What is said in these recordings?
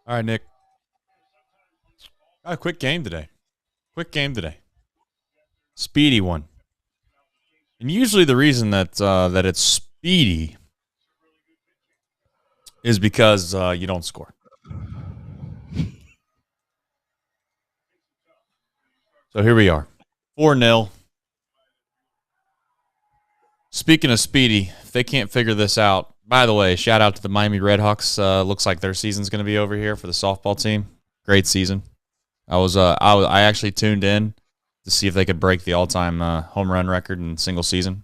All right, Nick. Quick game today. Speedy one. And usually the reason that it's speedy is because you don't score. So here we are. 4-0. Speaking of speedy, if they can't figure this out, by the way, shout out to the Miami Redhawks. Looks like their season's going to be over here for the softball team. Great season. I actually tuned in to see if they could break the all-time home run record in single season.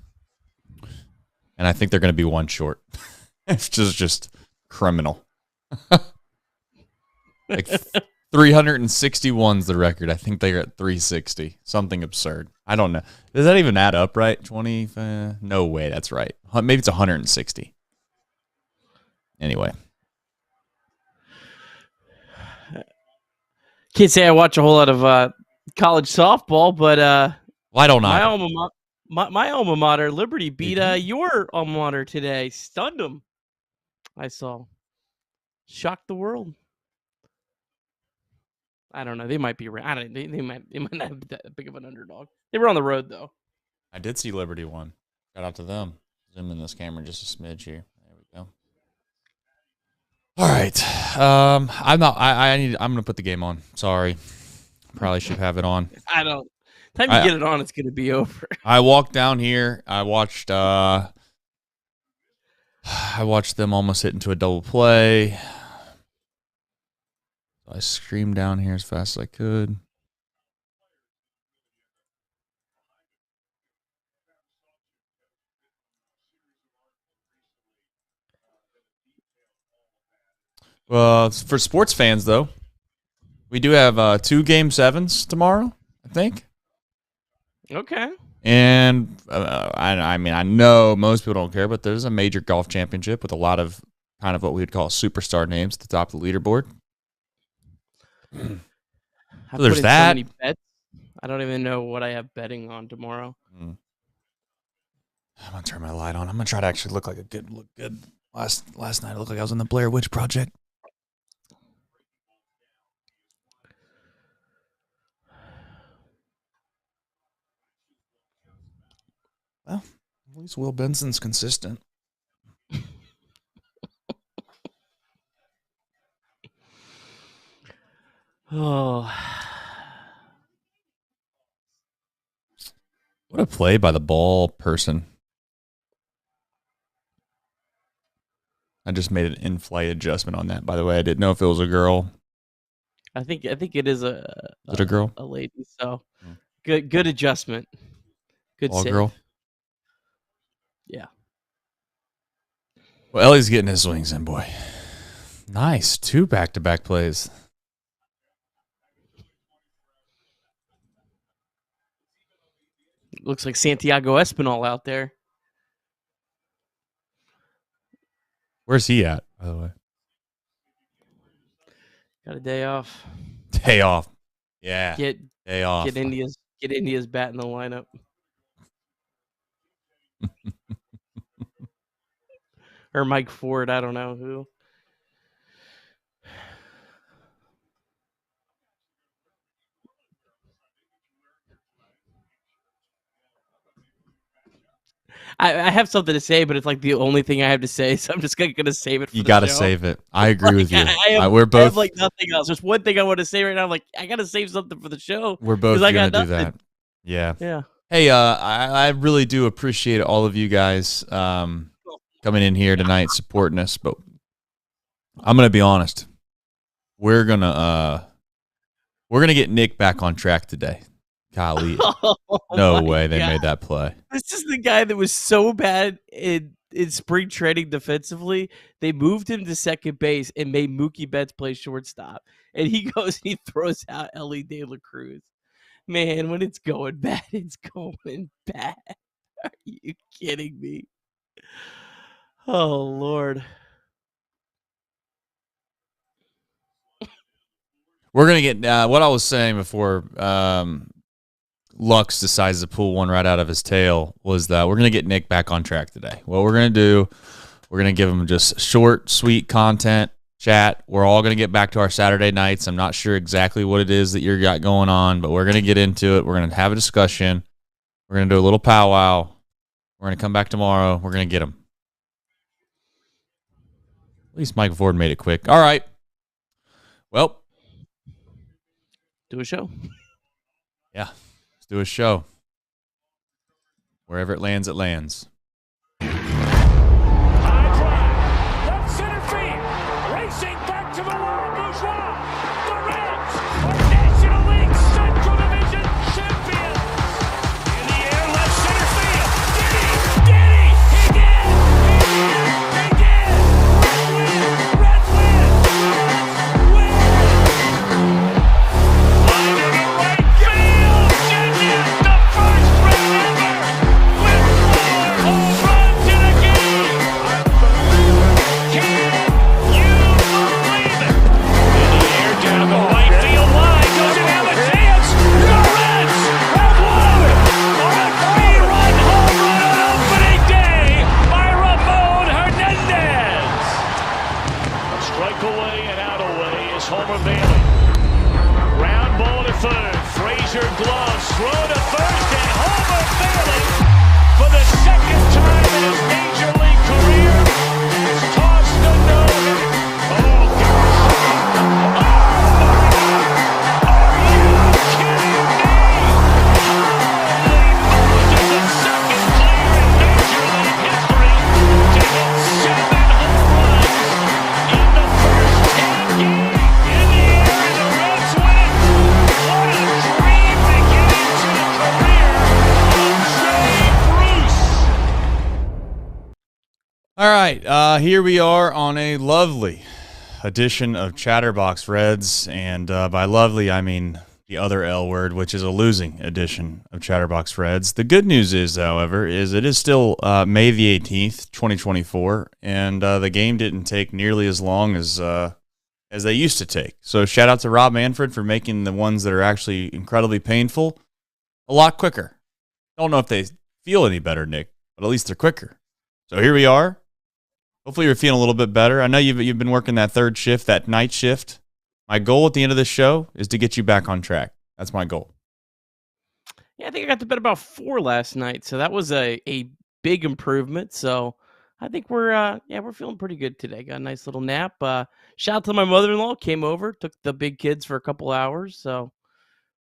And I think they're going to be one short. It's just criminal. Like 361's the record. I think they're at 360. Something absurd. I don't know. Does that even add up, right? 20? No way that's right. Maybe it's 160. Anyway. Can't say I watch a whole lot of college softball, but why don't my I? alma mater, Liberty, beat your alma mater today. Stunned them. I saw. Shocked the world. I don't know. They might be. I don't. They might not be that big of an underdog. They were on the road though. I did see Liberty won. Shout out to them. Zoom in this camera just a smidge here. There we go. All right. I'm not. I'm gonna put the game on. Sorry. Probably should have it on. I don't. Time you get it on, it's gonna be over. I walked down here. I watched them almost hit into a double play. I screamed down here as fast as I could. Well, for sports fans, though, we do have 2 Game 7s tomorrow, I think. Okay. And I mean, I know most people don't care, but there's a major golf championship with a lot of kind of what we would call superstar names at the top of the leaderboard. So there's that. So many bets. I don't even know what I have betting on tomorrow. I'm gonna turn my light on. I'm gonna try to actually look good. Last night, I looked like I was in the Blair Witch Project. Well, at least Will Benson's consistent. Oh. What a play by the ball person. I just made an in-flight adjustment on that, by the way. I didn't know if it was a girl. I think it is Is it a girl? A lady. So good adjustment. Good All save. girl? Yeah. Well, Ellie's getting his swings in, boy. Nice. 2 back-to-back plays. Looks like Santiago Espinal out there. Where's he at, by the way? Got a day off. Day off. Yeah. Day off. Get India's bat in the lineup. Or Mike Ford, I don't know who. I have something to say, but it's like the only thing I have to say, so I'm just going to save it for You got to save it. I agree with you. We're both. I have like nothing else. There's one thing I want to say right now. I'm like, I got to save something for the show. We're both going to do that. Yeah. Yeah. Hey, I really do appreciate all of you guys coming in here tonight supporting us, but I'm going to be honest. We're going to get Nick back on track today. Golly. No way they made that play. This is the guy that was so bad in spring training defensively. They moved him to second base and made Mookie Betts play shortstop. And he goes and he throws out Ellie De La Cruz. Man, when it's going bad, it's going bad. Are you kidding me? Oh, Lord. We're going to get what I was saying before Lux decides to pull one right out of his tail was that we're going to get Nick back on track today. What we're going to do, we're going to give him just short, sweet content Chat, we're all going to get back to our Saturday nights. I'm not sure exactly what it is that you got going on, but we're going to get into it. We're going to have a discussion. We're going to do a little powwow. We're going to come back tomorrow. We're going to get them. At least Mike Ford made it quick. All right. Well, do a show. Yeah, let's do a show. Wherever it lands, it lands. High drive, left center field, racing back to the wall, Bourgeois. The Reds are National League Central Division champions. In the air, left center field. Did he? He did! He did! Reds win! Win! Line to the right field. Genius, the first Red ever with 4 home runs in a game. Can you believe it? In the air, down the right field line. Doesn't have a chance. The Reds have won on a 3-run home run on opening day by Ramon Hernandez. A strike away and out away is Homer Bailey. Ground ball to third. Frazier gloves. Throw to first. And Homer Bailey, for the second time in his major league career, has tossed the no-hitter. Oh, gosh. Oh, my God. Are you kidding me? Holy Moses, the second player in major league history to hit 7 home runs in the first 10 games. In the air, and the Reds win. What a dream beginning to the career of Jay Bruce. All right, here we are on a lovely edition of Chatterbox Reds, and by lovely, I mean the other L word, which is a losing edition of Chatterbox Reds. The good news is, however, is it is still May the 18th, 2024, and the game didn't take nearly as long as they used to take. So shout out to Rob Manfred for making the ones that are actually incredibly painful a lot quicker. Don't know if they feel any better, Nick, but at least they're quicker. So here we are. Hopefully you're feeling a little bit better. I know you've been working that third shift, that night shift. My goal at the end of this show is to get you back on track. That's my goal. Yeah, I think I got to bed about 4 last night, so that was a big improvement. So I think we're feeling pretty good today. Got a nice little nap. Shout out to my mother-in-law, came over, took the big kids for a couple hours, so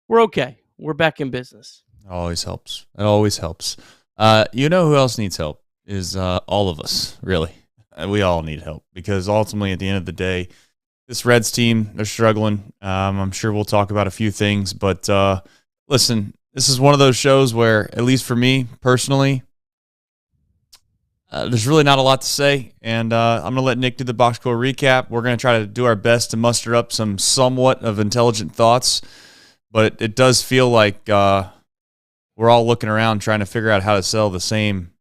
we're okay. We're back in business. It always helps. It always helps. You know who else needs help is all of us, really. We all need help because ultimately at the end of the day, this Reds team, they're struggling. I'm sure we'll talk about a few things, but listen, this is one of those shows where, at least for me personally, there's really not a lot to say, and I'm going to let Nick do the box score recap. We're going to try to do our best to muster up some somewhat of intelligent thoughts, but it does feel like we're all looking around trying to figure out how to sell the same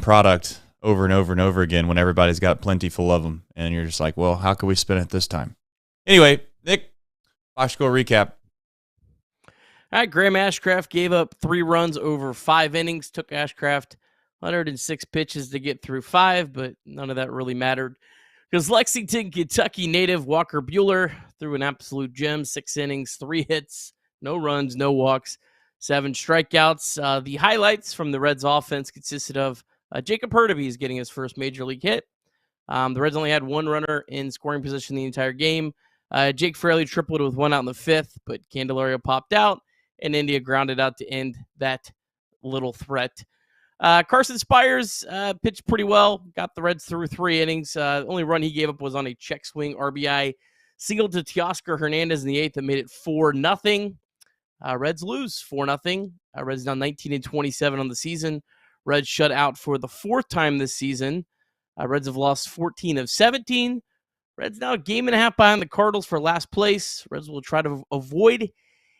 product over and over and over again when everybody's got plentiful of them, and you're just like, well, how can we spin it this time? Anyway, Nick, box score recap. All right, Graham Ashcraft gave up 3 runs over 5 innings, took Ashcraft 106 pitches to get through 5, but none of that really mattered because Lexington, Kentucky native Walker Buehler threw an absolute gem, 6 innings, 3 hits, no runs, no walks, 7 strikeouts. The highlights from the Reds offense consisted of Jacob Hurtubise getting his first major league hit. The Reds only had 1 runner in scoring position the entire game. Jake Fraley tripled with 1 out in the 5th, but Candelario popped out, and India grounded out to end that little threat. Carson Spires pitched pretty well, got the Reds through 3 innings. The only run he gave up was on a check swing RBI single to Teoscar Hernandez in the 8th that made it 4-0. Reds lose 4-0. Reds down 19-27 on the season. Reds shut out for the 4th time this season. Reds have lost 14 of 17. Reds now a game and a half behind the Cardinals for last place. Reds will try to avoid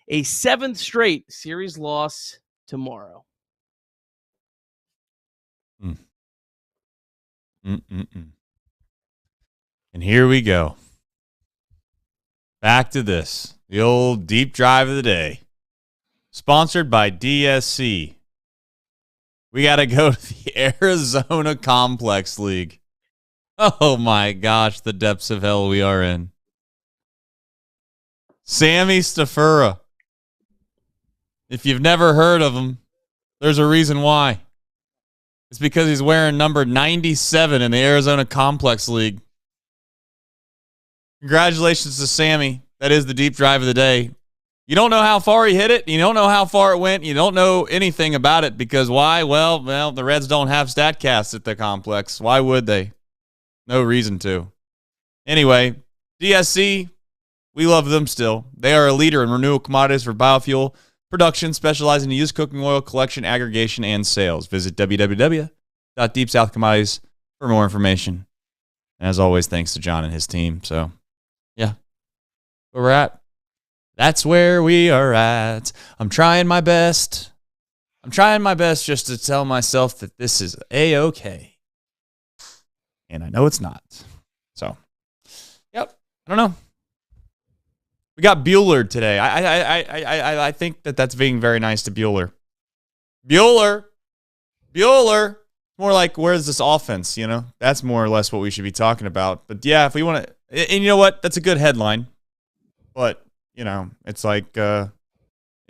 a 7th straight series loss tomorrow. And here we go. Back to this. The old deep drive of the day. Sponsored by DSC. We got to go to the Arizona Complex League. Oh my gosh, the depths of hell we are in. Sammy Stafura. If you've never heard of him, there's a reason why. It's because he's wearing number 97 in the Arizona Complex League. Congratulations to Sammy. That is the deep drive of the day. You don't know how far he hit it. You don't know how far it went. You don't know anything about it because why? Well, the Reds don't have StatCasts at the complex. Why would they? No reason to. Anyway, DSC, we love them still. They are a leader in renewable commodities for biofuel production, specializing in used cooking oil collection, aggregation, and sales. Visit www.deepsouthcommodities for more information. And as always, thanks to John and his team. So, yeah, where we're at. That's where we are at. I'm trying my best. I'm trying my best just to tell myself that this is A-okay. And I know it's not. So, yep. I don't know. We got Bueller today. I think that's being very nice to Bueller. Bueller. More like, where's this offense, you know? That's more or less what we should be talking about. But, yeah, if we want to... And you know what? That's a good headline. But, you know, it's like... if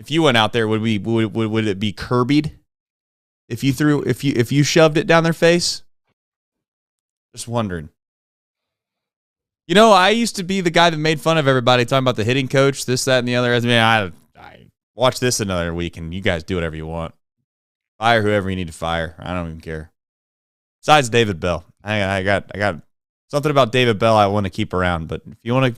you went out there, would it be Kirby'd? If you shoved it down their face? Just wondering. You know, I used to be the guy that made fun of everybody talking about the hitting coach, this, that, and the other. I mean, I watch this another week, and you guys do whatever you want. Fire whoever you need to fire. I don't even care. Besides David Bell, I got something about David Bell I want to keep around. But if you want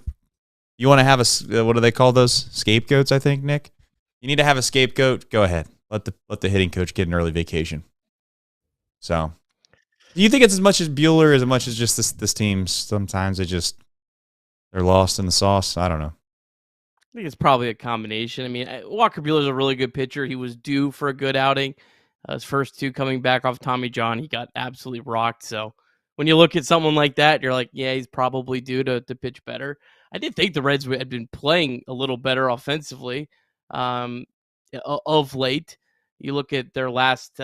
to have a what do they call those, scapegoats? I think, Nick, you need to have a scapegoat. Go ahead, let the hitting coach get an early vacation. So. Do you think it's as much as Bueller, as much as just this team? Sometimes they're lost in the sauce. I don't know. I think it's probably a combination. I mean, Walker Buehler's a really good pitcher. He was due for a good outing. His first two coming back off Tommy John, he got absolutely rocked. So when you look at someone like that, you're like, yeah, he's probably due to pitch better. I did think the Reds had been playing a little better offensively of late. You look at their last.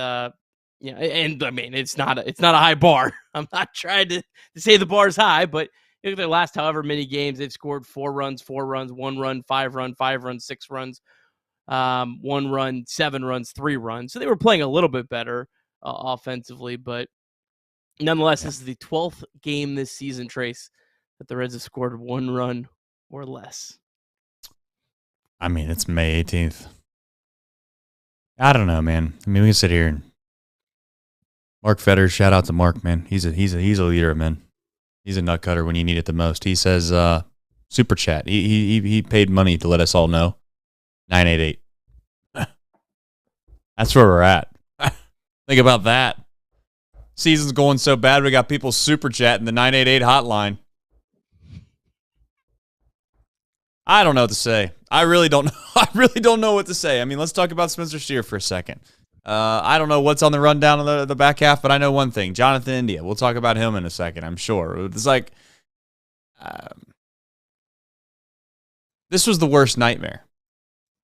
Yeah, and I mean it's not a high bar. I'm not trying to say the bar's high, but look at their last however many games they've scored 4 runs, 1 run, 5 runs, 6 runs, 1 run, 7 runs, 3 runs. So they were playing a little bit better offensively, but nonetheless, This is the 12th game this season, Trace, that the Reds have scored 1 run or less. I mean, it's May 18th. I don't know, man. I mean, we can sit here and Mark Fetters, shout out to Mark, man. He's a leader, man. He's a nut cutter when you need it the most. He says, super chat. He paid money to let us all know. 988. That's where we're at. Think about that. Season's going so bad, we got people super chatting the 988 hotline. I don't know what to say. I really don't know. I really don't know what to say. I mean, let's talk about Spencer Steer for a second. I don't know what's on the rundown of the back half, but I know one thing. Jonathan India. We'll talk about him in a second, I'm sure. It's like, this was the worst nightmare.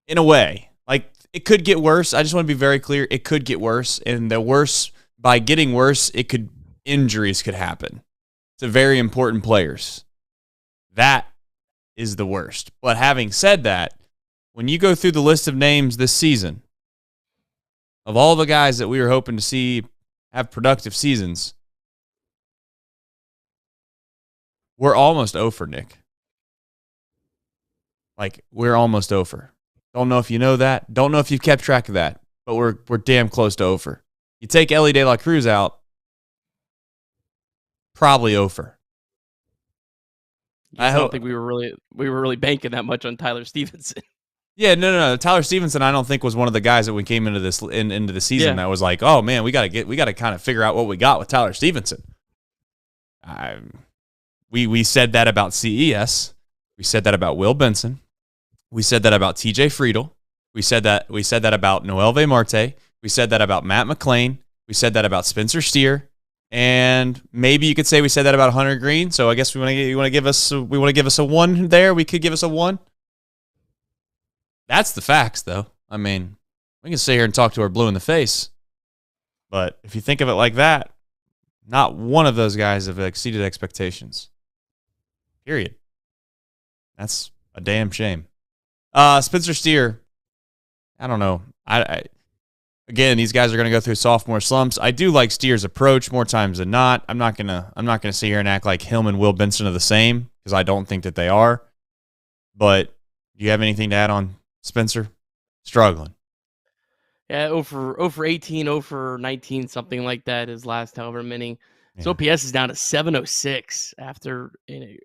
In a way. Like, it could get worse. I just want to be very clear. It could get worse. And the worse, by getting worse, injuries could happen to very important players. That is the worst. But having said that, when you go through the list of names this season, of all the guys that we were hoping to see have productive seasons, we're almost over, Nick. Like, we're almost over. Don't know if you know that. Don't know if you've kept track of that. But we're damn close to over. You take Elly De La Cruz out, probably over. I don't think we were really banking that much on Tyler Stevenson. Yeah, no. Tyler Stevenson, I don't think was one of the guys that we came into this into the season that was like, oh man, we got to kind of figure out what we got with Tyler Stevenson. We said that about CES. We said that about Will Benson. We said that about TJ Friedl. We said that about Noelvi Marte. We said that about Matt McClain. We said that about Spencer Steer. And maybe you could say we said that about Hunter Green. So I guess we want to give us a 1 there. We could give us a 1. That's the facts, though. I mean, we can sit here and talk to our blue in the face. But if you think of it like that, Not one of those guys have exceeded expectations. Period. That's a damn shame. Spencer Steer, I don't know. Again, these guys are going to go through sophomore slumps. I do like Steer's approach more times than not. I'm not gonna sit here and act like him and Will Benson are the same because I don't think that they are. But do you have anything to add on Spencer? Struggling. Yeah, over 18, over 19, something like that. His last however many. His OPS is down to 706 after a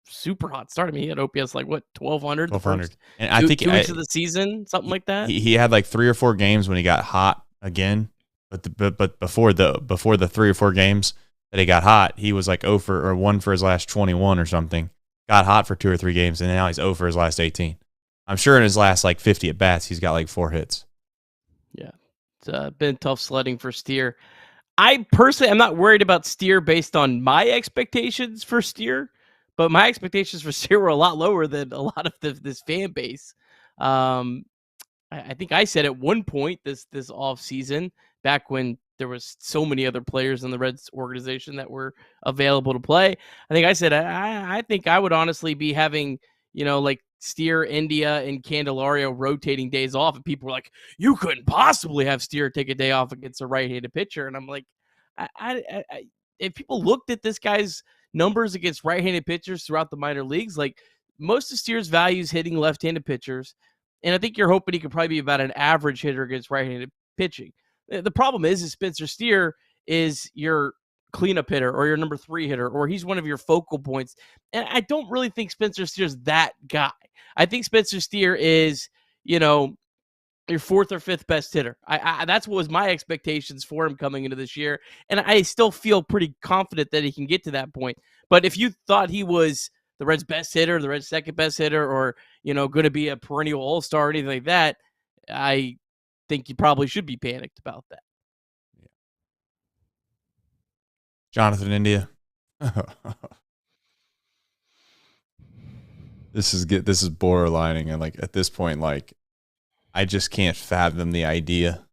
super hot start. I mean, he had OPS like what 1200. 1200. And I think 2 weeks of the season, something like that. He had like 3 or 4 games when he got hot again, but before the 3 or 4 games that he got hot, he was like 0 for or 1 for his last 21 or something. Got hot for 2 or 3 games, and now he's 0 for his last 18. I'm sure in his last like 50 at bats, he's got like 4 hits. Yeah, it's been tough sledding for Steer. I personally am not worried about Steer based on my expectations for Steer, but my expectations for Steer were a lot lower than a lot of this fan base. I think I said at one point this off season, back when there was so many other players in the Reds organization that were available to play. I think I said I think I would honestly be having, like Steer, India, and Candelario rotating days off, and people were like, "You couldn't possibly have Steer take a day off against a right-handed pitcher." And I'm like, if people looked at this guy's numbers against right-handed pitchers throughout the minor leagues, like most of Steer's values hitting left-handed pitchers. And I think you're hoping he could probably be about an average hitter against right-handed pitching. The problem is Spencer Steer is your cleanup hitter or your number 3 hitter, or he's one of your focal points. And I don't really think Spencer Steer's that guy. I think Spencer Steer is, your 4th or 5th best hitter. That's what was my expectations for him coming into this year. And I still feel pretty confident that he can get to that point. But if you thought he was the Reds' best hitter, the Reds' second best hitter, or, going to be a perennial all-star or anything like that, I think you probably should be panicked about that. Yeah. Jonathan India. This is borderlining, and like at this point, like I just can't fathom the idea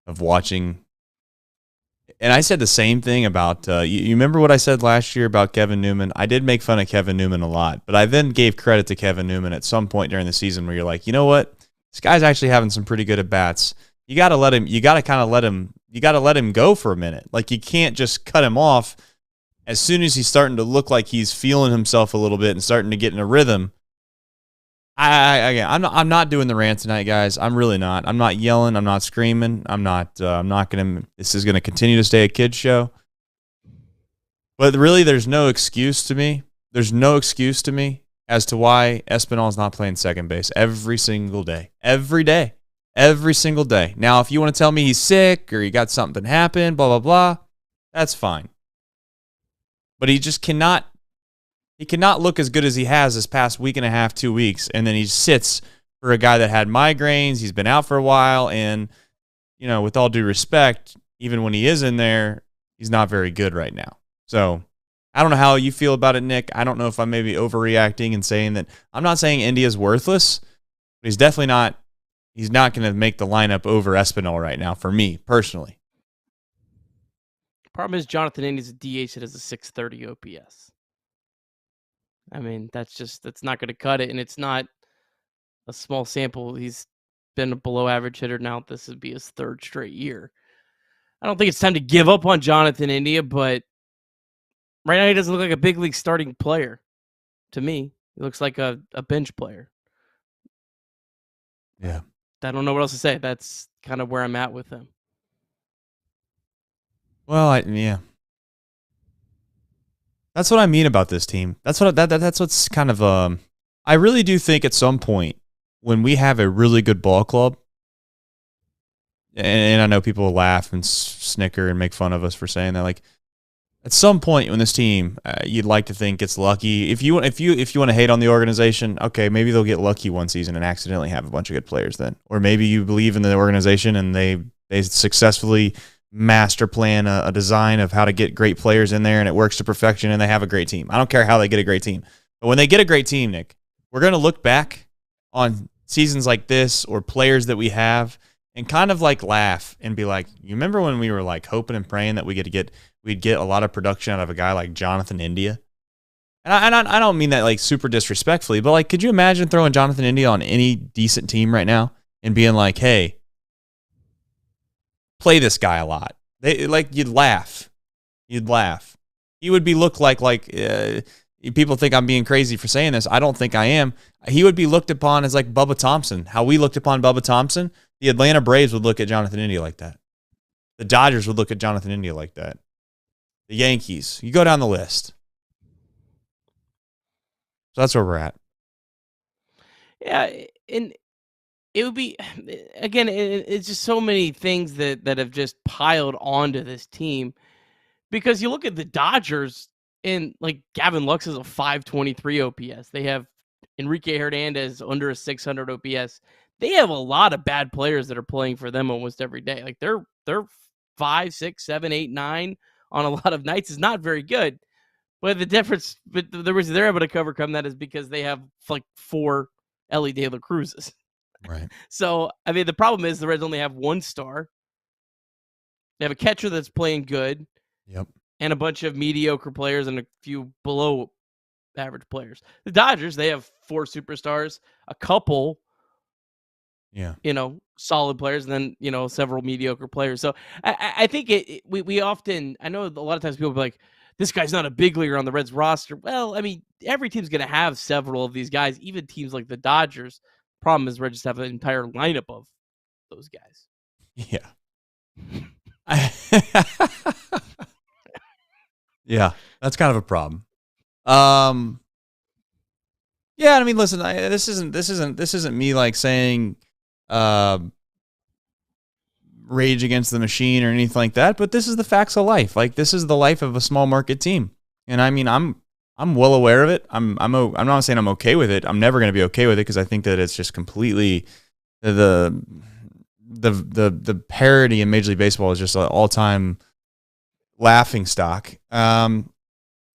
of watching. And I said the same thing about, you remember what I said last year about Kevin Newman? I did make fun of Kevin Newman a lot, but I then gave credit to Kevin Newman at some point during the season where you're like, you know what? This guy's actually having some pretty good at-bats. You got to let him go for a minute. Like, you can't just cut him off as soon as he's starting to look like he's feeling himself a little bit and starting to get in a rhythm. I'm not doing the rant tonight, guys. I'm really not. I'm not yelling. I'm not screaming. I'm not going to. This is going to continue to stay a kid's show. But really, there's no excuse to me. There's no excuse to me as to why Espinal's not playing second base every single day. Every single day. Now, if you want to tell me he's sick or he got something happen, blah, blah, blah, that's fine. But he just cannot. He cannot look as good as he has this past week and a half, 2 weeks, and then he sits for a guy that had migraines. He's been out for a while, and, with all due respect, even when he is in there, he's not very good right now. So I don't know how you feel about it, Nick. I don't know if I'm maybe overreacting and saying that. I'm not saying India's worthless, but he's definitely not. He's not going to make the lineup over Espinal right now for me, personally. Problem is Jonathan India's a DH that has a 630 OPS. I mean, that's not going to cut it, and it's not a small sample. He's been a below-average hitter now. This would be his 3rd straight year. I don't think it's time to give up on Jonathan India, but right now he doesn't look like a big league starting player to me. He looks like a bench player. Yeah. I don't know what else to say. That's kind of where I'm at with him. Well, yeah. That's what I mean about this team. That's what's kind of I really do think at some point when we have a really good ball club, and I know people will laugh and snicker and make fun of us for saying that, like at some point when this team you'd like to think gets lucky. If you want to hate on the organization, okay, maybe they'll get lucky one season and accidentally have a bunch of good players then. Or maybe you believe in the organization and they successfully master plan a design of how to get great players in there and it works to perfection and they have a great team. I don't care how they get a great team. But when they get a great team, Nick, we're going to look back on seasons like this or players that we have and kind of like laugh and be like, you remember when we were like hoping and praying that we'd get a lot of production out of a guy like Jonathan India? And I don't mean that like super disrespectfully, but like, could you imagine throwing Jonathan India on any decent team right now and being like, hey, play this guy a lot? You'd laugh. You'd laugh. He would be looked like people think I'm being crazy for saying this. I don't think I am. He would be looked upon as like Bubba Thompson. How we looked upon Bubba Thompson, the Atlanta Braves would look at Jonathan India like that. The Dodgers would look at Jonathan India like that. The Yankees. You go down the list. So that's where we're at. Yeah, and it would be, again, it's just so many things that have just piled onto this team. Because you look at the Dodgers, and like Gavin Lux is a 523 OPS. They have Enrique Hernandez under a 600 OPS. They have a lot of bad players that are playing for them almost every day. Like they're 5, 6, 7, 8, 9 on a lot of nights is not very good. But the difference, but the reason they're able to overcome that is because they have like 4 Ellie De La Cruzes. Right. So, I mean, the problem is the Reds only have 1 star. They have a catcher that's playing good. Yep. And a bunch of mediocre players and a few below average players. The Dodgers, they have 4 superstars, a couple, solid players, and then, several mediocre players. So I think we often, I know a lot of times people be like, this guy's not a big leaguer on the Reds roster. Well, I mean, every team's going to have several of these guys, even teams like the Dodgers. Problem is, Reds just have an entire lineup of those guys. Yeah. Yeah, that's kind of a problem. Yeah, I mean, listen, this isn't me like saying rage against the machine or anything like that, but this is the facts of life. Like, this is the life of a small market team. And I mean, I'm well aware of it. I'm not saying I'm okay with it. I'm never going to be okay with it because I think that it's just completely the parody in Major League Baseball is just an all-time laughing stock. But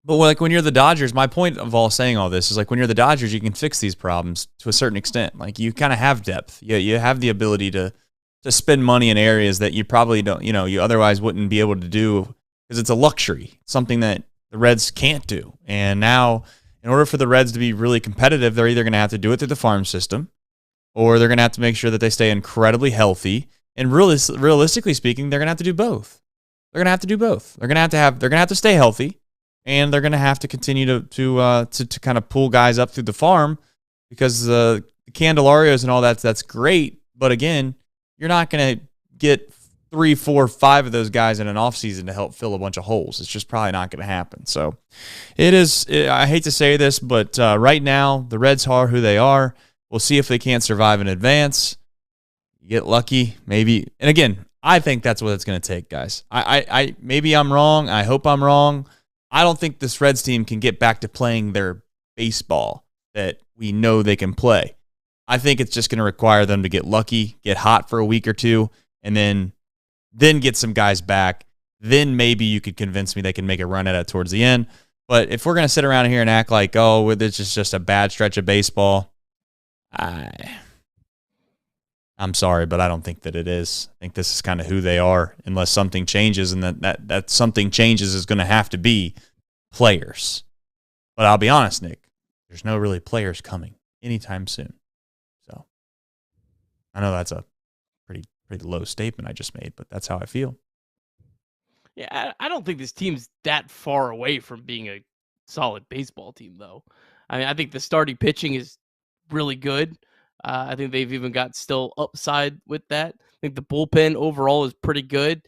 like when you're the Dodgers, my point of saying all this is like when you're the Dodgers, you can fix these problems to a certain extent. Like you kind of have depth. You have the ability to spend money in areas that you probably don't, you otherwise wouldn't be able to do because it's a luxury, something that the Reds can't do. And now, in order for the Reds to be really competitive, they're either going to have to do it through the farm system, or they're going to have to make sure that they stay incredibly healthy. And realistically speaking, they're going to have to do both. They're going to have to do both. They're going to have to stay healthy, and they're going to have to continue to kind of pull guys up through the farm because the Candelarios and all that's great. But again, you're not going to get 3, 4, 5 of those guys in an offseason to help fill a bunch of holes. It's just probably not going to happen. So I hate to say this, but right now the Reds are who they are. We'll see if they can't survive in advance. You get lucky, maybe. And again, I think that's what it's going to take, guys. I maybe I'm wrong. I hope I'm wrong. I don't think this Reds team can get back to playing their baseball that we know they can play. I think it's just going to require them to get lucky, get hot for a week or two, and then get some guys back. Then maybe you could convince me they can make a run at it towards the end. But if we're going to sit around here and act like, oh, this is just a bad stretch of baseball, I'm sorry, but I don't think that it is. I think this is kind of who they are, unless something changes, and that something changes is going to have to be players. But I'll be honest, Nick, there's no really players coming anytime soon. So I know that's a pretty low statement I just made, but that's how I feel. Yeah, I don't think this team's that far away from being a solid baseball team, though. I mean, I think the starting pitching is really good. I think they've even got still upside with that. I think the bullpen overall is pretty good.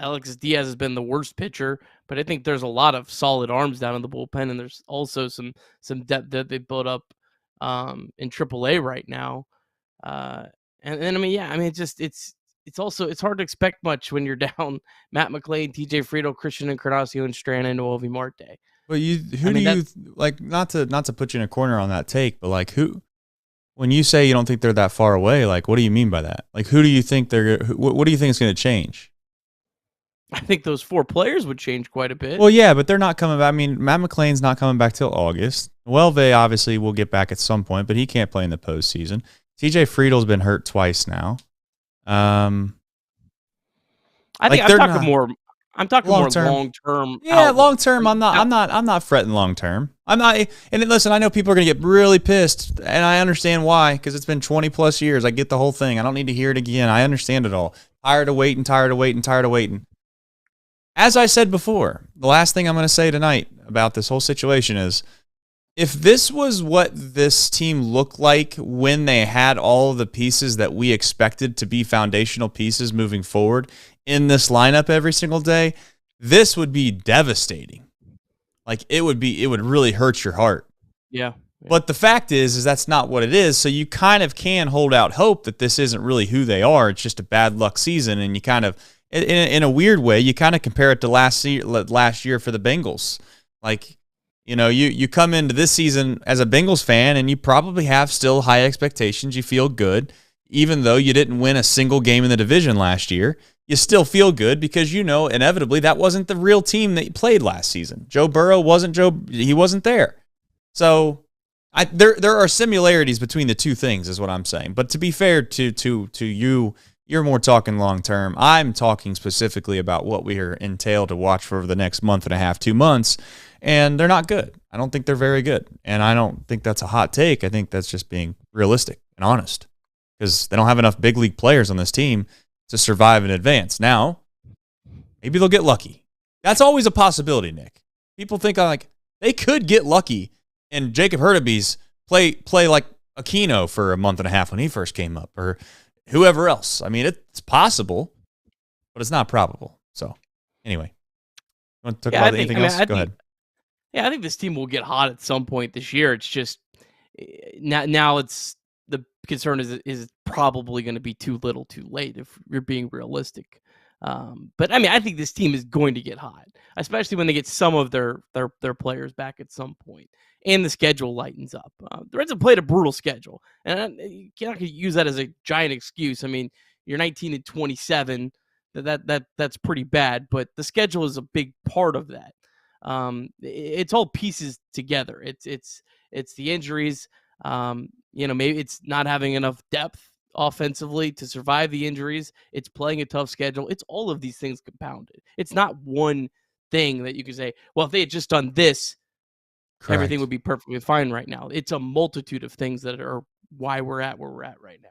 Alex Diaz has been the worst pitcher, but I think there's a lot of solid arms down in the bullpen, and there's also some depth that they built up in Triple-A right now. It's hard to expect much when you're down Matt McLean, TJ Friedl, Christian Encarnacion, and Strand and Noelvi Marte. But not to put you in a corner on that take, but like who? When you say you don't think they're that far away, like what do you mean by that? Like who do you think what do you think is going to change? I think those 4 players would change quite a bit. Well, yeah, but they're not coming back. I mean, Matt McLean's not coming back till August. Noelvi obviously will get back at some point, but he can't play in the postseason. TJ Friedl's been hurt twice now. I think Like, I'm talking more long term. Yeah, long term. I'm not fretting long term. I'm not. And listen, I know people are gonna get really pissed, and I understand why, because it's been 20 plus years. I get the whole thing. I don't need to hear it again. I understand it all. Tired of waiting. As I said before, the last thing I'm gonna say tonight about this whole situation is, if this was what this team looked like when they had all the pieces that we expected to be foundational pieces moving forward in this lineup every single day, this would be devastating. Like, it would really hurt your heart. Yeah. But the fact is that's not what it is. So you kind of can hold out hope that this isn't really who they are. It's just a bad luck season. And you kind of, in a weird way, you kind of compare it to last year for the Bengals. Like, you come into this season as a Bengals fan, and you probably have still high expectations. You feel good. Even though you didn't win a single game in the division last year, you still feel good because inevitably that wasn't the real team that you played last season. Joe Burrow wasn't he wasn't there. So there are similarities between the two things is what I'm saying. But to be fair to you, you're more talking long term. I'm talking specifically about what we are entailed to watch for the next month and a half, 2 months. And they're not good. I don't think they're very good. And I don't think that's a hot take. I think that's just being realistic and honest, because they don't have enough big league players on this team to survive and advance. Now, maybe they'll get lucky. That's always a possibility, Nick. People think they could get lucky and Jacob Hurtubise play like Aquino for a month and a half when he first came up, or whoever else. I mean, it's possible, but it's not probable. So, anyway, you want to talk about anything else? Go ahead. Yeah, I think this team will get hot at some point this year. It's just now it's the concern is probably going to be too little too late if you're being realistic. But I mean, I think this team is going to get hot, especially when they get some of their players back at some point and the schedule lightens up. The Reds have played a brutal schedule, and you cannot use that as a giant excuse. I mean, you're 19-27. That's pretty bad, but the schedule is a big part of that. It's all pieces together. It's the injuries. Maybe it's not having enough depth offensively to survive the injuries. It's playing a tough schedule. It's all of these things compounded. It's not one thing that you can say, well, if they had just done this, correct, everything would be perfectly fine right now. It's a multitude of things that are why we're at where we're at right now.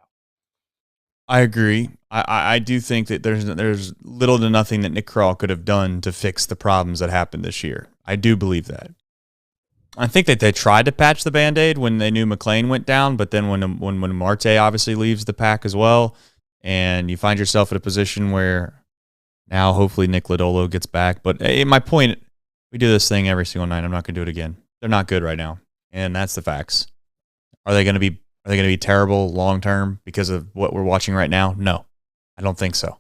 I agree. I do think that there's little to nothing that Nick Krall could have done to fix the problems that happened this year. I do believe that. I think that they tried to patch the Band-Aid when they knew McLean went down, but then when Marte obviously leaves the pack as well, and you find yourself in a position where now hopefully Nick Lodolo gets back. But my point, we do this thing every single night. I'm not going to do it again. They're not good right now, and that's the facts. Are they going to be terrible long term because of what we're watching right now? No, I don't think so.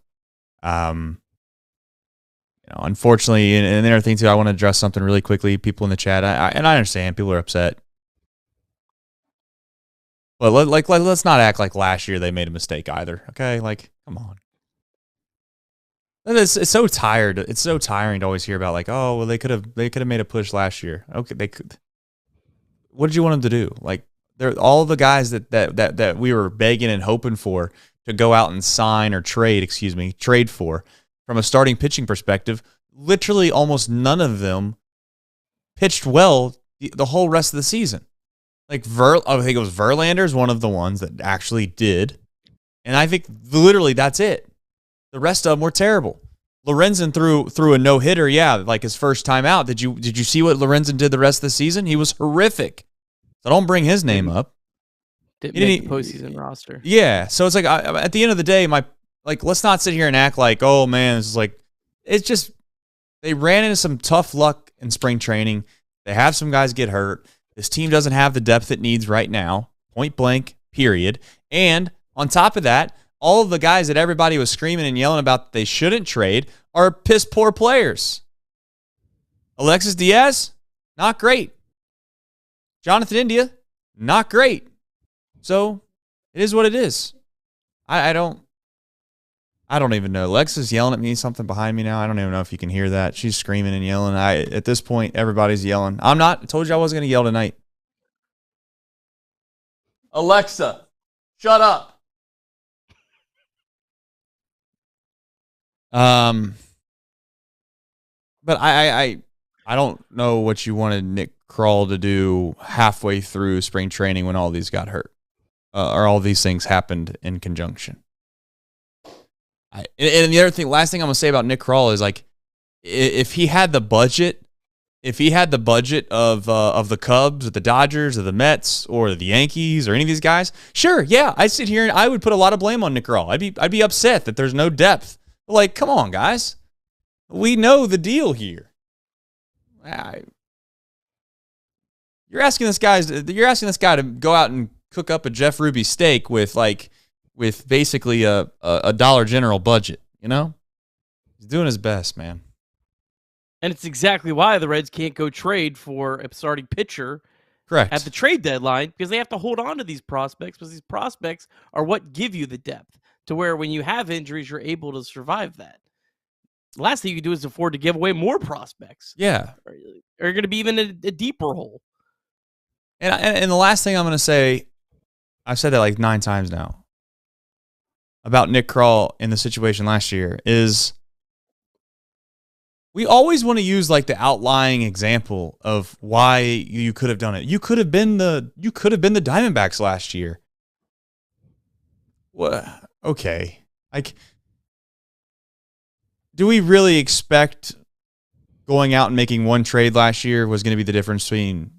Unfortunately, and the other thing too, I want to address something really quickly. People in the chat, I understand people are upset, but let's not act like last year they made a mistake either. Okay, come on. It's so tired. It's so tiring to always hear about oh, well, they could have made a push last year. Okay, they could. What did you want them to do? They're all the guys that we were begging and hoping for to go out and sign or trade for. From a starting pitching perspective, literally almost none of them pitched well the whole rest of the season. I think it was Verlander's one of the ones that actually did, and I think literally that's it. The rest of them were terrible. Lorenzen threw a no hitter, his first time out. Did you see what Lorenzen did the rest of the season? He was horrific. So don't bring his name up. Didn't make the postseason roster. Yeah, so it's at the end of the day, let's not sit here and act like, oh man, this is it's just they ran into some tough luck in spring training. They have some guys get hurt. This team doesn't have the depth it needs right now, point blank, period. And on top of that, all of the guys that everybody was screaming and yelling about that they shouldn't trade are piss poor players. Alexis Diaz, not great. Jonathan India, not great. So it is what it is. I don't even know. Alexa's yelling at me, something behind me now. I don't even know if you can hear that. She's screaming and yelling. At this point, everybody's yelling. I'm not. I told you I wasn't going to yell tonight. Alexa, shut up. But I don't know what you wanted Nick Kroll to do halfway through spring training when all these got hurt, or all these things happened in conjunction. And the other thing, last thing I'm gonna say about Nick Kroll is like, if he had the budget, of the Cubs, or the Dodgers, or the Mets, or the Yankees, or any of these guys, sure, yeah, I'd sit here and I would put a lot of blame on Nick Kroll. I'd be upset that there's no depth. But like, come on, guys, we know the deal here. You're asking this guy to go out and cook up a Jeff Ruby steak with basically a Dollar General budget. You know, he's doing his best, man. And it's exactly why the Reds can't go trade for a starting pitcher Correct. at the trade deadline, because they have to hold on to these prospects, because these prospects are what give you the depth to where when you have injuries, you're able to survive that. The last thing you can do is afford to give away more prospects. Yeah. Or you're going to be even a deeper hole. And the last thing I'm going to say, I've said that like 9 times now, about Nick Kroll in the situation last year is we always want to use like the outlying example of why you could have done it. You could have been the Diamondbacks last year. What? Okay. Like, do we really expect going out and making one trade last year was going to be the difference between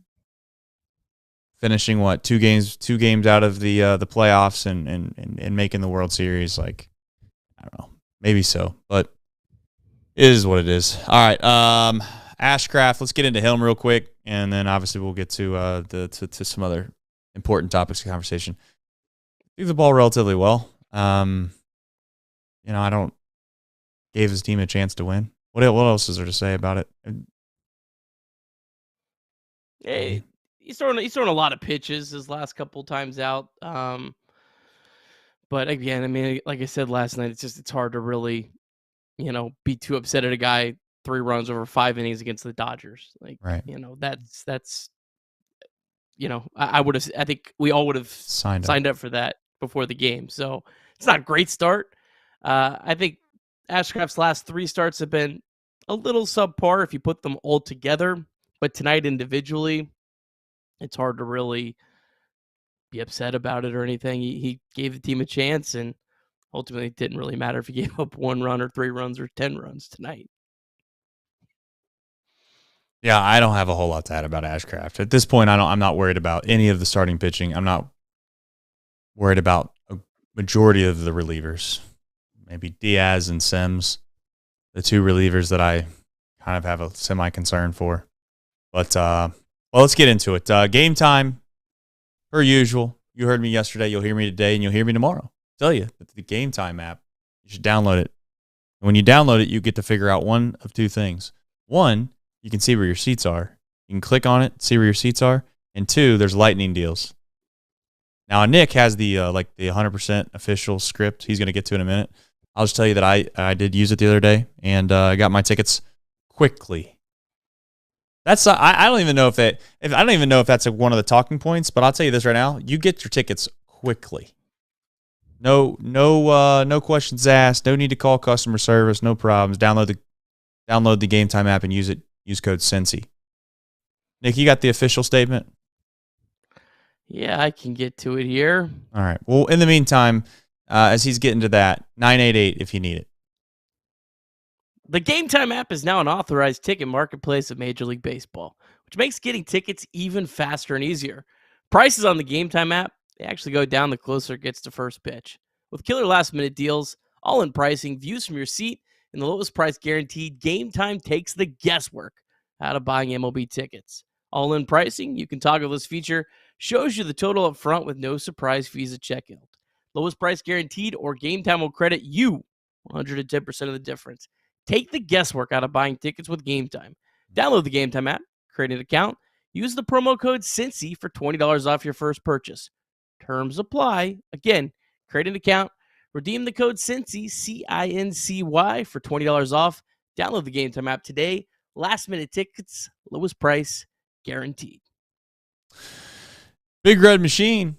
finishing what, two games out of the playoffs and making the World Series? Like, I don't know, maybe so, but it is what it is. All right, Ashcraft. Let's get into him real quick, and then obviously we'll get to to some other important topics of conversation. Threw the ball relatively well. I don't gave his team a chance to win. What else is there to say about it? Hey, he's throwing a lot of pitches his last couple times out. But again, I mean, like I said last night, it's hard to really, be too upset at a guy 3 runs over 5 innings against the Dodgers. Like, right. That's I think we all would have signed up for that before the game. So it's not a great start. I think Ashcraft's last 3 starts have been a little subpar if you put them all together, but tonight individually, it's hard to really be upset about it or anything. He gave the team a chance, and ultimately it didn't really matter if he gave up 1 run or 3 runs or 10 runs tonight. Yeah, I don't have a whole lot to add about Ashcraft. At this point, I'm not worried about any of the starting pitching. I'm not worried about a majority of the relievers. Maybe Diaz and Sims, the 2 relievers that I kind of have a semi-concern for. But, let's get into it. Game time, per usual. You heard me yesterday. You'll hear me today, and you'll hear me tomorrow. I tell you, the Game Time app, you should download it. And when you download it, you get to figure out one of 2 things. 1, you can see where your seats are. You can click on it, see where your seats are. And 2, there's lightning deals. Now, Nick has the 100% official script he's going to get to in a minute. I'll just tell you that I did use it the other day, and I got my tickets quickly. That's I don't even know if that's one of the talking points, but I'll tell you this right now: you get your tickets quickly. No questions asked. No need to call customer service. No problems. Download the Game Time app and use it. Use code Cincy. Nick, you got the official statement? Yeah, I can get to it here. All right. Well, in the meantime, as he's getting to that, 988 if you need it. The Game Time app is now an authorized ticket marketplace of Major League Baseball, which makes getting tickets even faster and easier. Prices on the Game Time app, they actually go down the closer it gets to first pitch. With killer last-minute deals, all-in pricing, views from your seat, and the lowest price guaranteed, Game Time takes the guesswork out of buying MLB tickets. All-in pricing, you can toggle this feature, shows you the total up front with no surprise fees at checkout. Lowest price guaranteed, or Game Time will credit you 110% of the difference. Take the guesswork out of buying tickets with Game Time. Download the Game Time app, create an account, use the promo code Cincy for $20 off your first purchase. Terms apply. Again, create an account, redeem the code Cincy, CINCY, for $20 off. Download the Game Time app today. Last minute tickets, lowest price guaranteed. Big Red Machine.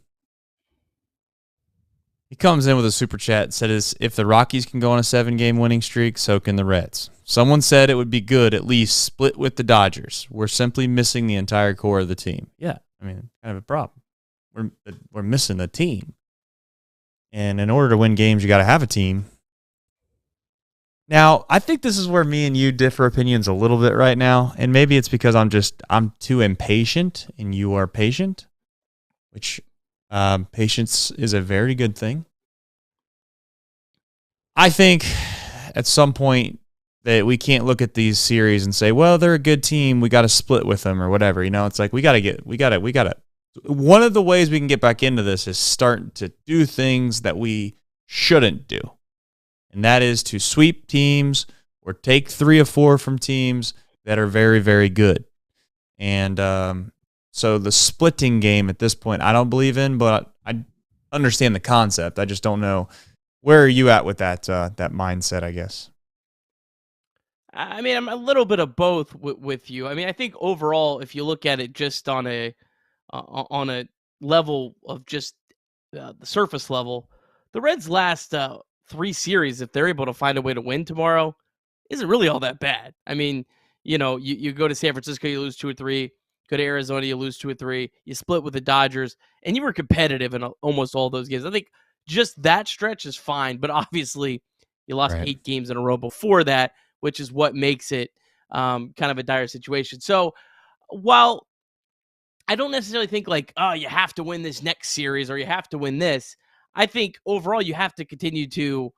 He comes in with a super chat, said, if the Rockies can go on a 7-game winning streak, so can the Reds. Someone said it would be good at least split with the Dodgers. We're simply missing the entire core of the team. Yeah, I mean, kind of a problem. We're missing the team. And in order to win games, you got to have a team. Now, I think this is where me and you differ opinions a little bit right now. And maybe it's because I'm too impatient and you are patient, which patience is a very good thing. I think at some point that we can't look at these series and say, well, they're a good team, we got to split with them or whatever. You know, it's like we got to. One of the ways we can get back into this is start to do things that we shouldn't do. And that is to sweep teams or take 3 or 4 from teams that are very, very good. And so the splitting game at this point, I don't believe in, but I understand the concept. I just don't know. Where are you at with that mindset, I guess? I mean, I'm a little bit of both with you. I mean, I think overall, if you look at it just on a level of just the surface level, the Reds' last 3 series, if they're able to find a way to win tomorrow, isn't really all that bad. I mean, you know, you go to San Francisco, you lose 2 or 3. Go to Arizona, you lose 2 or 3. You split with the Dodgers, and you were competitive in almost all those games. I think just that stretch is fine, but obviously you lost 8 games in a row before that, which is what makes it kind of a dire situation. So while I don't necessarily think like, oh, you have to win this next series or you have to win this, I think overall you have to continue to,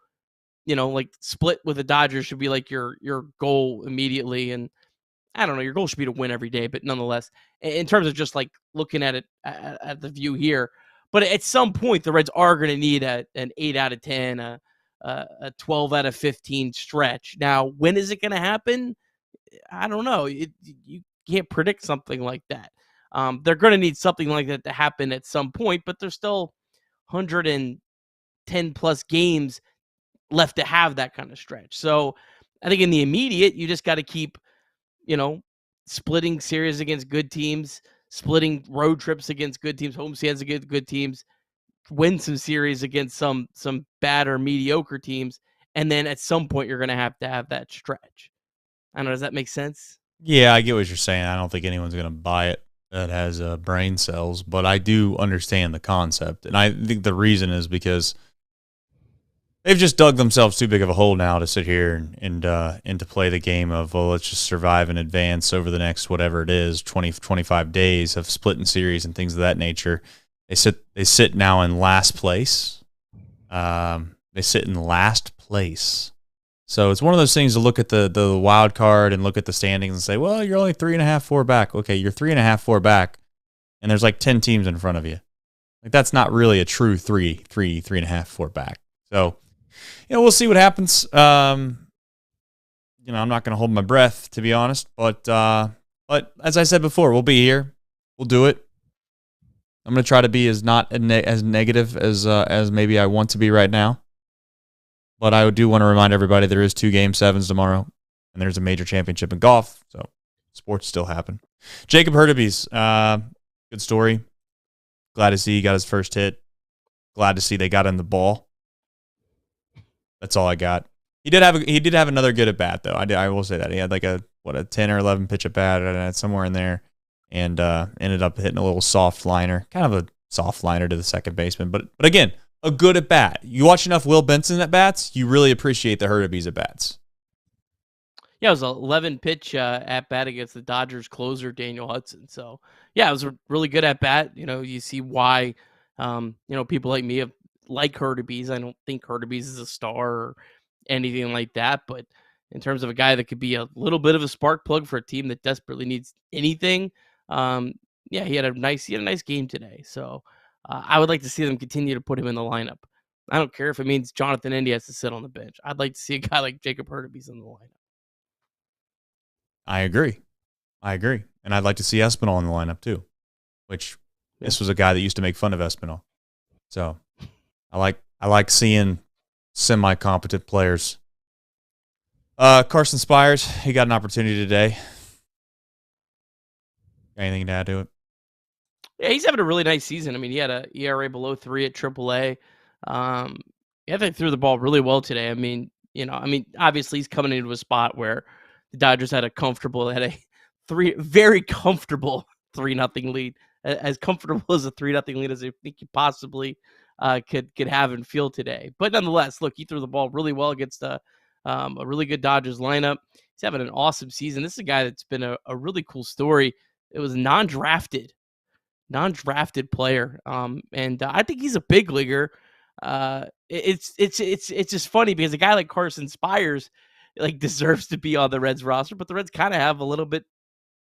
you know, like split with the Dodgers should be like your goal immediately. And I don't know, your goal should be to win every day, but nonetheless, in terms of just like looking at it at the view here, but at some point the Reds are going to need an 8 out of 10, a 12 out of 15 stretch. Now, when is it going to happen? I don't know. You can't predict something like that. They're going to need something like that to happen at some point, but there's still 110 plus games left to have that kind of stretch. So I think in the immediate, you just got to keep, you know, splitting series against good teams, splitting road trips against good teams, homestands against good teams, win some series against some bad or mediocre teams, and then at some point you're going to have that stretch. I don't know. Does that make sense? Yeah, I get what you're saying. I don't think anyone's going to buy it that has brain cells, but I do understand the concept. And I think the reason is because they've just dug themselves too big of a hole now to sit here and to play the game of, well, let's just survive and advance over the next whatever it is, 20, 25 days of splitting series and things of that nature. They sit now in last place. They sit in last place. So it's one of those things to look at the wild card and look at the standings and say, well, you're only 3.5, 4 back. Okay, you're 3.5, 4 back, and there's like 10 teams in front of you. Like that's not really a true 3.5, 4 back. So, you know, we'll see what happens. You know, I'm not going to hold my breath, to be honest, but as I said before, we'll be here. We'll do it. I'm going to try to be as negative as maybe I want to be right now. But I do want to remind everybody there is 2 Game 7s tomorrow, and there's a major championship in golf, so sports still happen. Jacob Hurtubise, good story. Glad to see he got his first hit. Glad to see they got him the ball. That's all I got. He did have another good at bat though. I will say that he had like a 10 or 11 pitch at bat somewhere in there, and ended up hitting a little soft liner, kind of a soft liner to the second baseman. But again, a good at bat. You watch enough Will Benson at bats, you really appreciate the Hurtubise at bats. Yeah, it was an 11 pitch at bat against the Dodgers closer Daniel Hudson. So yeah, it was a really good at bat. You know, you see why you know, people like me like Hurtubise. I don't think Hurtubise is a star or anything like that, but in terms of a guy that could be a little bit of a spark plug for a team that desperately needs anything, yeah, he had a nice game today. So I would like to see them continue to put him in the lineup. I don't care if it means Jonathan India has to sit on the bench. I'd like to see a guy like Jacob Hurtubise in the lineup. I agree. And I'd like to see Espinal in the lineup too, which this was a guy that used to make fun of Espinal. So I like seeing semi-competent players. Carson Spires, he got an opportunity today. Anything to add to it? Yeah, he's having a really nice season. I mean, he had a ERA below 3 at Triple-A. Yeah, they threw the ball really well today. Obviously he's coming into a spot where the Dodgers had a very comfortable 3-0 lead, as comfortable as a 3-0 lead as I think you possibly could have and feel today. But nonetheless, look, he threw the ball really well against a really good Dodgers lineup. He's having an awesome season. This is a guy that's been a really cool story. It was non-drafted player. And I think he's a big leaguer. It's just funny because a guy like Carson Spires like deserves to be on the Reds roster, but the Reds kind of have a little bit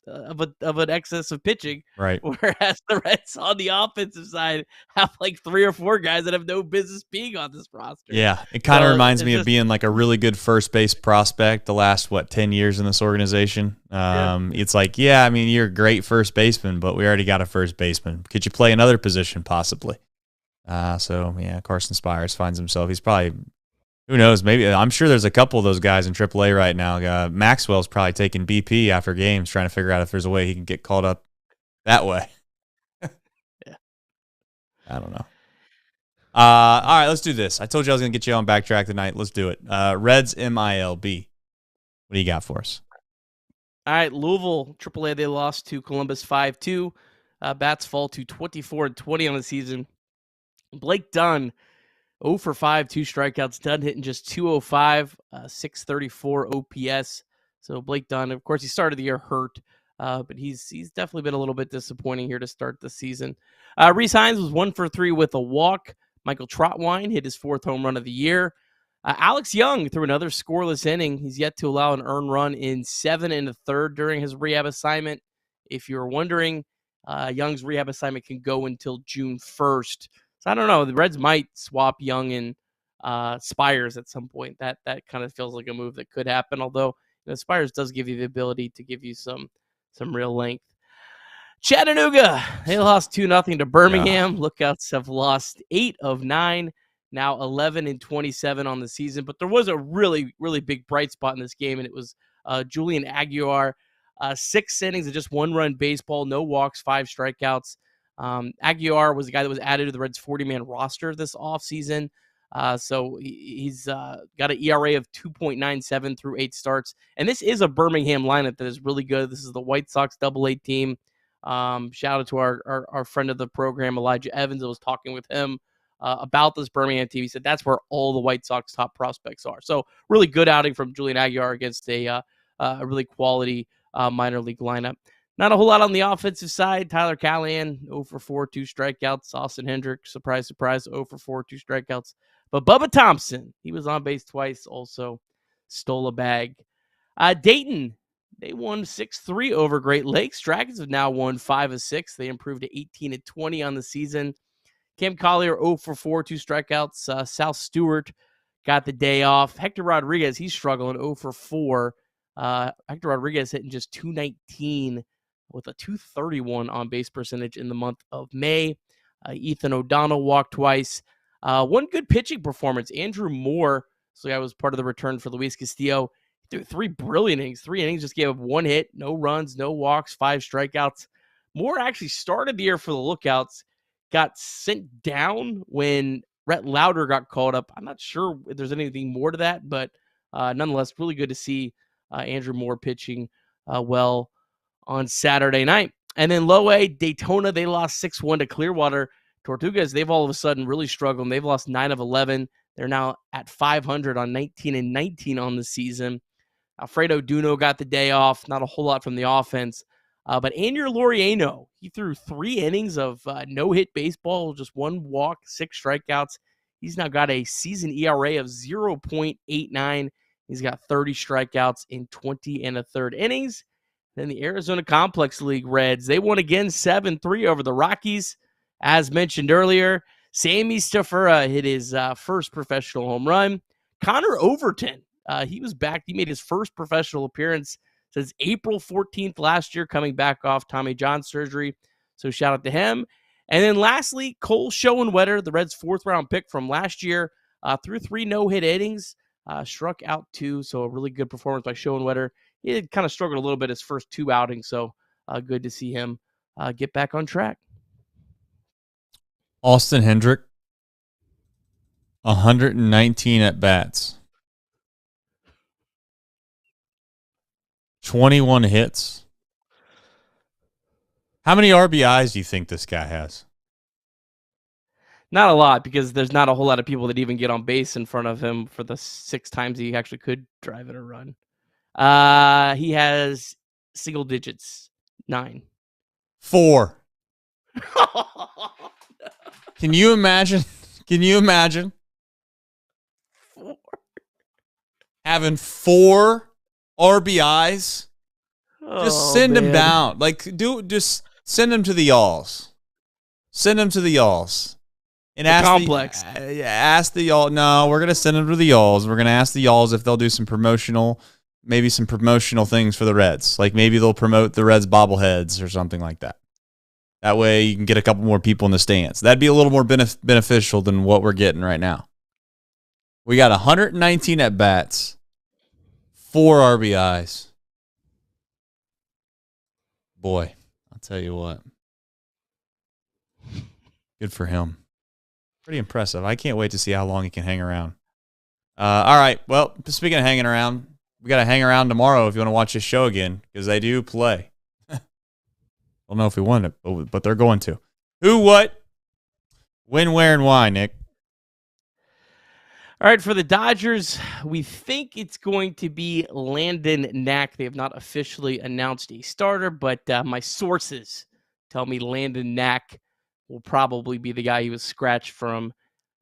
of an excess of pitching, Right. whereas the Reds on the offensive side have like 3 or 4 guys that have no business being on this roster. Yeah, it kind of reminds me of being like a really good first base prospect the last 10 years in this organization. It's like, you're a great first baseman, but we already got a first baseman. Could you play another position possibly? Carson Spires finds himself. He's probably, who knows, maybe, I'm sure there's a couple of those guys in Triple-A right now. Maxwell's probably taking BP after games, trying to figure out if there's a way he can get called up that way. Yeah. I don't know. All right, let's do this. I told you I was going to get you on backtrack tonight. Let's do it. Reds MILB. What do you got for us? All right, Louisville, Triple-A, they lost to Columbus 5-2. Bats fall to 24-20 on the season. Blake Dunn, 0 for 5, 2 strikeouts. Dunn hitting just 205, 634 OPS. So Blake Dunn, of course, he started the year hurt, but he's definitely been a little bit disappointing here to start the season. Rhys Hines was 1 for 3 with a walk. Michael Trotwine hit his 4th home run of the year. Alex Young threw another scoreless inning. He's yet to allow an earned run in 7 1/3 during his rehab assignment. If you're wondering, Young's rehab assignment can go until June 1st. So I don't know. The Reds might swap Young and Spires at some point. That kind of feels like a move that could happen. Although Spires does give you the ability to give you some real length. Chattanooga, they lost 2-0 to Birmingham. Yeah. Lookouts have lost 8 of 9, now 11-27 on the season. But there was a really, really big bright spot in this game, and it was Julian Aguilar. 6 innings of just 1-run baseball, no walks, 5 strikeouts. Aguilar was the guy that was added to the Reds' 40-man roster this offseason. So he's got an ERA of 2.97 through 8 starts. And this is a Birmingham lineup that is really good. This is the White Sox Double-A team. Shout out to our friend of the program, Elijah Evans. I was talking with him about this Birmingham team. He said that's where all the White Sox top prospects are. So really good outing from Julian Aguilar against a really quality minor league lineup. Not a whole lot on the offensive side. Tyler Callahan, 0 for 4, 2 strikeouts. Austin Hendrick, surprise, 0 for 4, 2 strikeouts. But Bubba Thompson, he was on base twice, also stole a bag. Dayton, they won 6-3 over Great Lakes. Dragons have now won 5 of 6. They improved to 18-20 on the season. Cam Collier, 0 for 4, 2 strikeouts. Sal Stewart got the day off. Hector Rodriguez, he's struggling, 0 for 4. Hector Rodriguez hitting just 219 with a 231 on base percentage in the month of May. Ethan O'Donnell walked twice. One good pitching performance. Andrew Moore, so I was part of the return for Luis Castillo. He threw 3 brilliant innings. 3 innings, just gave up 1 hit, no runs, no walks, 5 strikeouts. Moore actually started the year for the Lookouts, got sent down when Rhett Lauder got called up. I'm not sure if there's anything more to that, but nonetheless, really good to see Andrew Moore pitching well on Saturday night. And then low A, Daytona, they lost 6-1 to Clearwater. Tortugas, they've all of a sudden really struggled. They've lost 9 of 11. They're now at 500 on 19-19 on the season. Alfredo Duno got the day off. Not a whole lot from the offense. But Andrew Laureano, he threw 3 innings of no-hit baseball, just 1 walk, 6 strikeouts. He's now got a season ERA of 0.89. He's got 30 strikeouts in 20 1/3 innings. Then the Arizona Complex League Reds, they won again 7-3 over the Rockies. As mentioned earlier, Sammy Stafura hit his first professional home run. Connor Overton, he was back. He made his first professional appearance since April 14th last year, coming back off Tommy John surgery. So shout out to him. And then lastly, Cole Schoenwetter, the Reds' 4th-round pick from last year, threw 3 no-hit innings, struck out 2. So a really good performance by Schoenwetter. He had kind of struggled a little bit his first 2 outings, so good to see him get back on track. Austin Hendrick, 119 at bats. 21 hits. How many RBIs do you think this guy has? Not a lot, because there's not a whole lot of people that even get on base in front of him for the 6 times he actually could drive in a run. He has single digits. 9. 4. Can you imagine? Can you imagine 4. having 4 RBIs? Just send him down. Just send him to the Y'alls. Send him to the Y'alls. And the ask complex. Ask the Y'all. No, we're gonna send him to the Y'alls. We're gonna ask the Y'alls if they'll do some promotional things for the Reds. Like maybe they'll promote the Reds bobbleheads or something like that. That way you can get a couple more people in the stands. That'd be a little more beneficial than what we're getting right now. We got 119 at bats, 4 RBIs. Boy, I'll tell you what. Good for him. Pretty impressive. I can't wait to see how long he can hang around. All right. Well, speaking of hanging around, we got to hang around tomorrow if you want to watch this show again, because they do play. I don't know if we won it, but they're going to. Who, what, when, where, and why, Nick? All right, for the Dodgers, we think it's going to be Landon Knack. They have not officially announced a starter, but my sources tell me Landon Knack will probably be the guy he was scratched from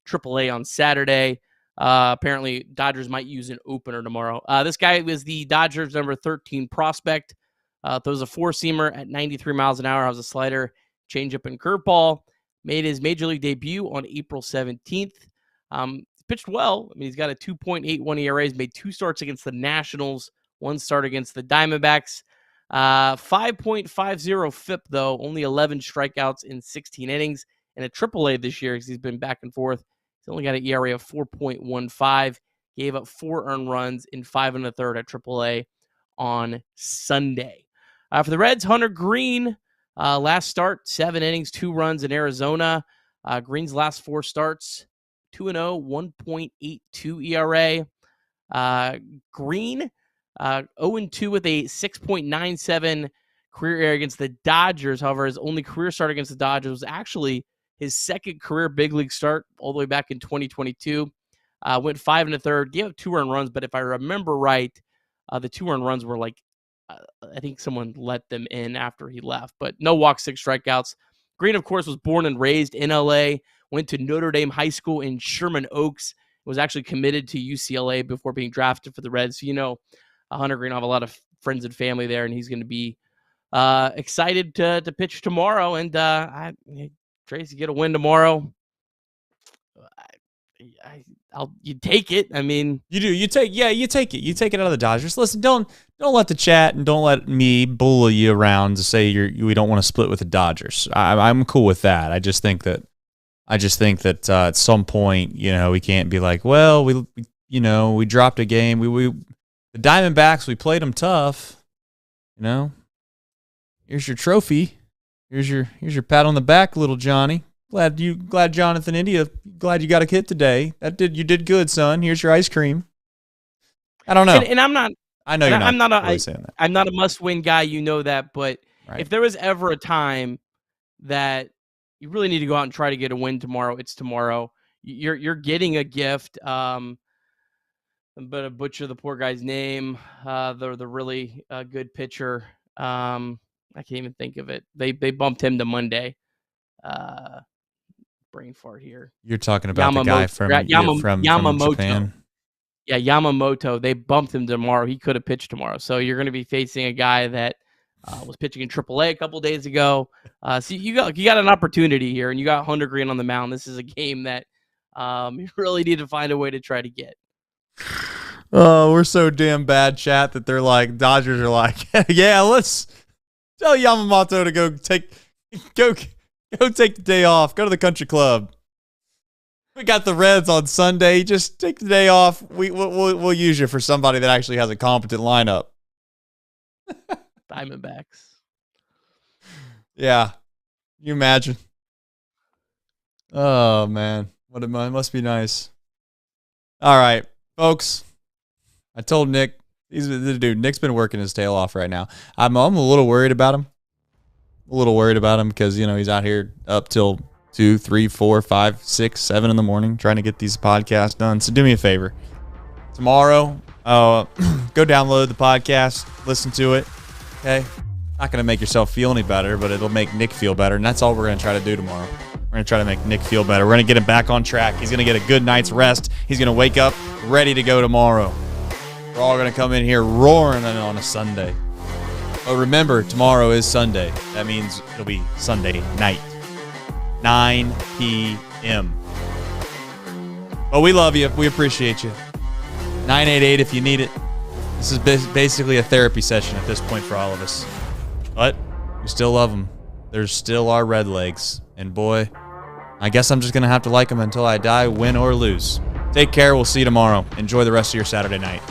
Triple-A on Saturday. Apparently, Dodgers might use an opener tomorrow. This guy was the Dodgers' number 13 prospect. Throws a 4-seamer at 93 miles an hour. Has a slider, changeup, and curveball. Made his major league debut on April 17th. Pitched well. I mean, he's got a 2.81 ERA. He's made 2 starts against the Nationals, 1 start against the Diamondbacks. 5.50 FIP, though. Only 11 strikeouts in 16 innings. And a Triple-A this year, because he's been back and forth. He's only got an ERA of 4.15. Gave up 4 earned runs in 5 1/3 at Triple-A on Sunday. For the Reds, Hunter Green, last start, 7 innings, 2 runs in Arizona. Green's last 4 starts, 2-0, 1.82 ERA. Green, 0-2 with a 6.97 career ERA against the Dodgers. However, his only career start against the Dodgers was actually his second career big league start all the way back in 2022. Went 5 1/3, gave up 2 earned runs, but if I remember right, the 2 earned runs were like, I think someone let them in after he left, but no walks, 6 strikeouts. Green, of course, was born and raised in LA, went to Notre Dame High School in Sherman Oaks, was actually committed to UCLA before being drafted for the Reds. So, Hunter Green will have a lot of friends and family there, and he's going to be excited to pitch tomorrow. And Tracy, get a win tomorrow. You take it. I mean, you do. You take it. You take it out of the Dodgers. Listen, don't let the chat and don't let me bully you around to say we don't want to split with the Dodgers. I'm cool with that. I just think that at some point, we can't be like, well, we dropped a game. The Diamondbacks, we played them tough. Here's your trophy. Here's your pat on the back, little Johnny. Glad Jonathan India. Glad you got a hit today. You did good, son. Here's your ice cream. I don't know. And I'm not. I know you're not. I'm not really saying that. I'm not a must-win guy. You know that. But right. If there was ever a time that you really need to go out and try to get a win tomorrow, it's tomorrow. You're getting a gift. I'm gonna butcher the poor guy's name. The really good pitcher. I can't even think of it. They bumped him to Monday. Brain fart here. You're talking about the guy from Japan. Yeah, Yamamoto. They bumped him tomorrow. He could have pitched tomorrow. So you're going to be facing a guy that was pitching in Triple-A a couple days ago. So you got an opportunity here, and you got Hunter Green on the mound. This is a game that you really need to find a way to try to get. Oh, we're so damn bad, chat, that they're like, Dodgers are like, yeah, let's tell Yamamoto to go take the day off. Go to the country club. We got the Reds on Sunday. Just take the day off. We'll use you for somebody that actually has a competent lineup. Diamondbacks. Yeah. Can you imagine? Oh, man. It must be nice. All right, folks. I told Nick, Nick's been working his tail off right now. I'm a little worried about him. Because, he's out here up till 2, 3, 4, 5, 6, 7 in the morning trying to get these podcasts done. So do me a favor. Tomorrow, go download the podcast, listen to it. Okay? Not going to make yourself feel any better, but it'll make Nick feel better. And that's all we're going to try to do tomorrow. We're going to try to make Nick feel better. We're going to get him back on track. He's going to get a good night's rest. He's going to wake up ready to go tomorrow. We're all going to come in here roaring on a Sunday. But remember, tomorrow is Sunday. That means it'll be Sunday night, 9 p.m. But we love you. We appreciate you. 988 if you need it. This is basically a therapy session at this point for all of us. But we still love them. There's still our Red Legs. And boy, I guess I'm just going to have to like them until I die, win or lose. Take care. We'll see you tomorrow. Enjoy the rest of your Saturday night.